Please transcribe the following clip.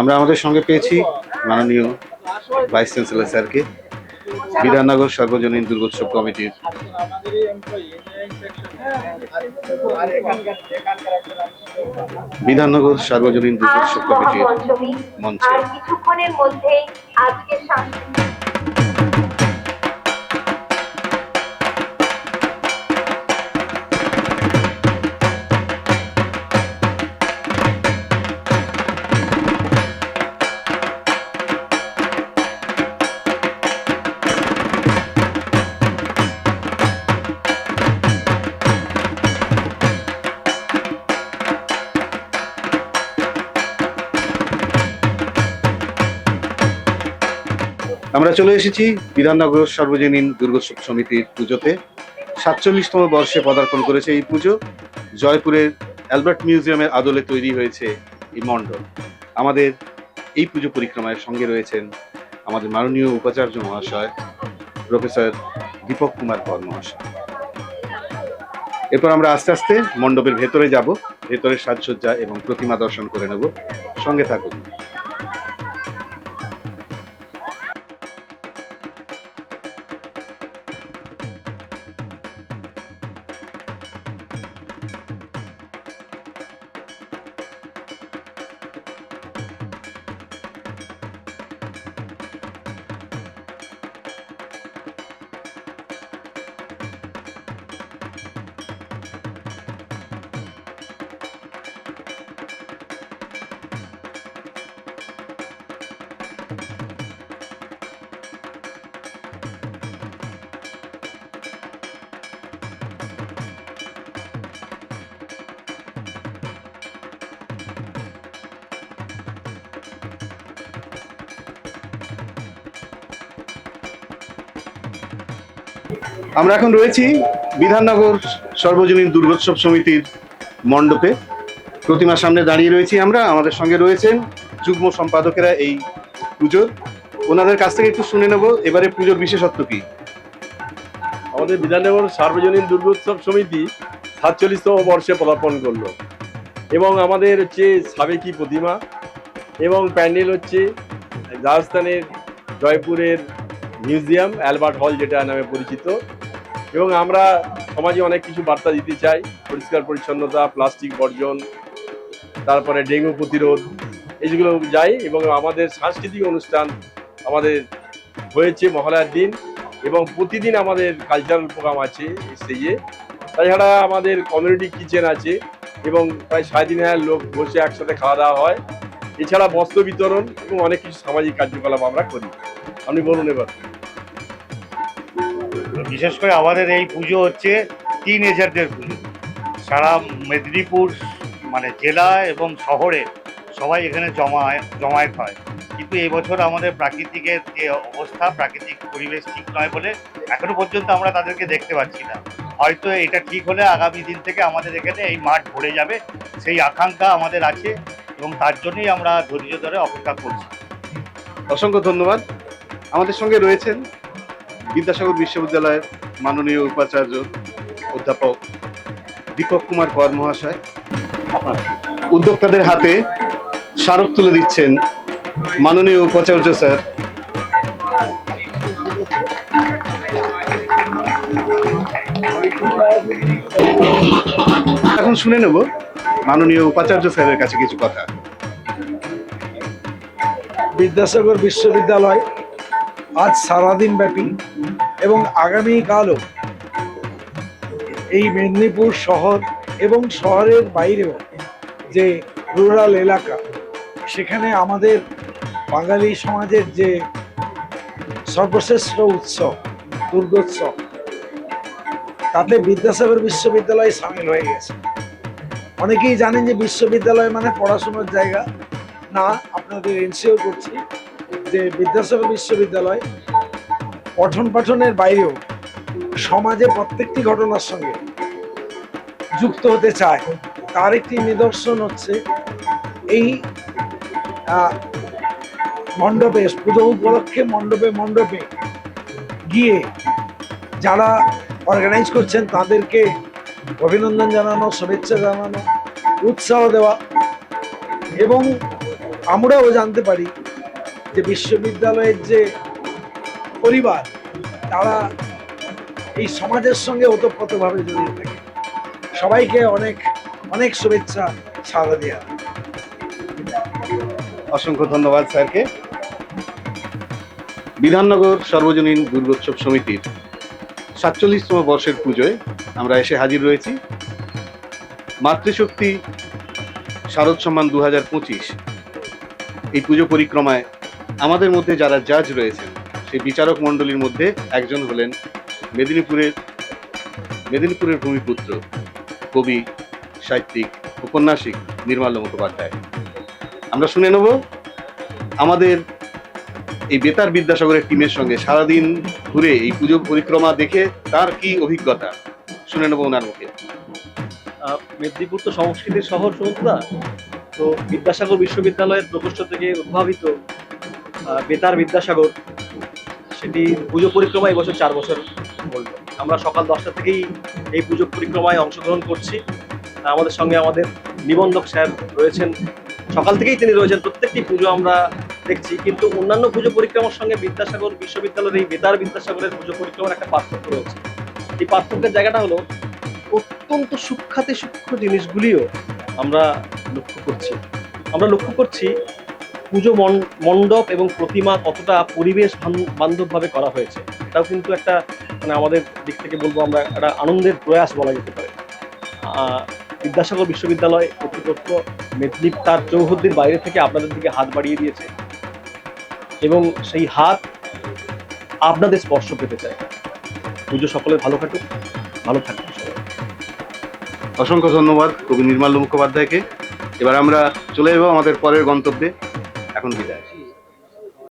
আমরা আমাদের সঙ্গে পেয়েছি মাননীয় ভাইস চ্যান্সেলর স্যারকে, বিধাননগর সর্বজনীন দুর্গোৎসব কমিটির বিধাননগর সার্বজনীন দুর্গোৎসব কমিটির মঞ্চে। আর কিছুক্ষণের মধ্যেই আজকে আমরা চলে এসেছি বিধাননগর সর্বজনীন দুর্গোৎসব সমিতির পুজোতে। ৪৭তম বর্ষে পদার্পণ করেছে এই পুজো। জয়পুরের অ্যালবার্ট মিউজিয়ামের আদলে তৈরি হয়েছে এই মণ্ডপ। আমাদের এই পুজো পরিক্রমায় সঙ্গে রয়েছেন আমাদের মাননীয় উপাচার্য মহাশয় প্রফেসর দীপক কুমার কর মহাশয়। এরপর আমরা আস্তে আস্তে মণ্ডপের ভেতরে যাব, ভেতরের সাজসজ্জা এবং প্রতিমা দর্শন করে নেব। সঙ্গে থাকুন। আমরা এখন রয়েছি বিধাননগর সর্বজনীন দুর্গোৎসব সমিতির মণ্ডপে। প্রতিমার সামনে দাঁড়িয়ে রয়েছি আমরা। আমাদের সঙ্গে রয়েছেন যুগ্ম সম্পাদকেরা এই পুজোর। ওনাদের কাছ থেকে একটু শুনে নেব এবারে পুজোর বিশেষত্ব কি। আমাদের বিধাননগর সার্বজনীন দুর্গোৎসব সমিতি ৪৭তম বর্ষে পদার্পণ করলো এবং আমাদের হচ্ছে সাবেকি প্রতিমা এবং প্যান্ডেল হচ্ছে রাজস্থানের জয়পুরের মিউজিয়াম অ্যালবার্ট হল যেটা নামে পরিচিত। এবং আমরা সমাজে অনেক কিছু বার্তা দিতে চাই, পরিষ্কার পরিচ্ছন্নতা, প্লাস্টিক বর্জন, তারপরে ডেঙ্গু প্রতিরোধ, এইগুলো যাই। এবং আমাদের সাংস্কৃতিক অনুষ্ঠান আমাদের হয়েছে মহালয়ার দিন এবং প্রতিদিন আমাদের কালচারাল প্রোগ্রাম আছে স্টেজে। তাছাড়া আমাদের কমিউনিটি কিচেন আছে এবং প্রায় ৩.৫ লোক বসে একসাথে খাওয়া দাওয়া হয়। এছাড়া বস্ত্র বিতরণ এবং অনেক কিছু সামাজিক কার্যকলাপ আমরা করি। আপনি বলুন এবার। বিশেষ করে আমাদের এই পুজো হচ্ছে টিনেজারদের পুজো। সারা মেদিনীপুর মানে জেলা এবং শহরে সবাই এখানে জমায়েত হয়। কিন্তু এবছর আমাদের প্রাকৃতিকের যে অবস্থা, প্রাকৃতিক পরিবেশ ঠিক নয় বলে এখনো পর্যন্ত আমরা তাদেরকে দেখতে পাচ্ছি না। হয়তো এটা ঠিক হলে আগামী দিন থেকে আমাদের এখানে এই মাঠ ভরে যাবে, সেই আকাঙ্ক্ষা আমাদের আছে এবং তার জন্যই আমরা ধৈর্য ধরে অপেক্ষা করছি। অসংখ্য ধন্যবাদ। আমাদের সঙ্গে রয়েছেন বিদ্যাসাগর বিশ্ববিদ্যালয়ের মাননীয় উপাচার্য অধ্যাপক দীপক কুমার কর মহাশয়। উদ্যোক্তাদের হাতে স্মারক তুলে দিচ্ছেন মাননীয় উপাচার্য স্যার। এখন শুনে নেব মাননীয় উপাচার্য স্যারের কাছে কিছু কথা। বিদ্যাসাগর বিশ্ববিদ্যালয় আজ সারাদিন ব্যাপী এবং আগামীকালও এই মেদিনীপুর শহর এবং শহরের বাইরেও যে রুরাল এলাকা, সেখানে আমাদের বাঙালি সমাজের যে সর্বশ্রেষ্ঠ উৎসব দুর্গোৎসব, তাতে বিদ্যাসাগর বিশ্ববিদ্যালয় সামিল হয়ে গেছে। অনেকেই জানেন যে বিশ্ববিদ্যালয় মানে পড়াশোনার জায়গা না। আপনাদের এনসিও করছি যে বিদ্যাসাগর বিশ্ববিদ্যালয় পঠন পাঠনের বাইরেও সমাজে প্রত্যেকটি ঘটনার সঙ্গে যুক্ত হতে চায়। তার একটি নিদর্শন হচ্ছে এই মণ্ডপে, পুজো উপলক্ষে মণ্ডপে মণ্ডপে গিয়ে যারা অর্গানাইজ করছেন তাদেরকে অভিনন্দন জানানো, শুভেচ্ছা জানানো, উৎসাহ দেওয়া এবং আমরাও জানতে পারি যে বিশ্ববিদ্যালয়ের যে পরিবার তারা এই সমাজের সঙ্গে ওতপ্রোতভাবে জড়িয়ে থাকে। সবাইকে অনেক অনেক শুভেচ্ছা সাদা দেওয়া। অসংখ্য ধন্যবাদ স্যারকে। বিধাননগর সর্বজনীন দুর্গোৎসব সমিতির ৪৭তম বর্ষের পুজোয় আমরা এসে হাজির রয়েছি। মাতৃশক্তি শারদ সম্মান ২০২৫ এই পুজো পরিক্রমায় আমাদের মধ্যে যারা জাজ রয়েছেন সেই বিচারক মণ্ডলীর মধ্যে একজন হলেন মেদিনীপুরের ভূমিপুত্র, কবি, সাহিত্যিক, ঔপন্যাসিক নির্মাল্য মুখোপাধ্যায়। আমরা শুনে নেব আমাদের এই বেতার বিদ্যাসাগরের টিমের সঙ্গে সারাদিন ঘুরে এই পুজো পরিক্রমা দেখে তার কি অভিজ্ঞতা, শুনে নেব ওনার মুখে। মেদিনীপুর তো সংস্কৃতির শহর সমুদ্রা, তো বিদ্যাসাগর বিশ্ববিদ্যালয়ের প্রকোষ্ঠ থেকে উদ্ভাবিত বেতার বিদ্যাসাগর, সেটি পুজো পরিক্রমা এবছর 4 বছর বলল। আমরা সকাল 10টা থেকেই এই পুজো পরিক্রমায় অংশগ্রহণ করছি। আমাদের সঙ্গে আমাদের নিবন্ধক স্যার রয়েছেন, সকাল থেকেই তিনি রয়েছেন। প্রত্যেকটি পুজো আমরা দেখছি, কিন্তু অন্যান্য পুজো পরিক্রমার সঙ্গে বিদ্যাসাগর বিশ্ববিদ্যালয়ের এই বেতার বিদ্যাসাগরের পুজো পরিক্রমার একটা পার্থক্য রয়েছে। এই পার্থক্যের জায়গাটা হলো অত্যন্ত সূক্ষ্মাতি সূক্ষ্ম জিনিসগুলিও আমরা লক্ষ্য করছি পুজো মণ্ডপ এবং প্রতিমা কতটা পরিবেশ বান্ধবভাবে করা হয়েছে। এটাও কিন্তু একটা আমাদের দিক থেকে বলবো আমরা একটা আনন্দের প্রয়াস বলা যেতে পারে। বিদ্যাসাগর বিশ্ববিদ্যালয় কর্তৃপক্ষ মেদিনীপুর তার চৌহদ্দির বাইরে থেকে আপনাদের দিকে হাত বাড়িয়ে দিয়েছে এবং সেই হাত আপনাদের স্পর্শ পেতে চায়। পুজো সকলের ভালো কাটুক, ভালো থাকুক সবাই। অসংখ্য ধন্যবাদ কবি নির্মাল্য মুখোপাধ্যায়কে। এবার আমরা চলে যাব আমাদের পরের গন্তব্যে। এখন বিদায়।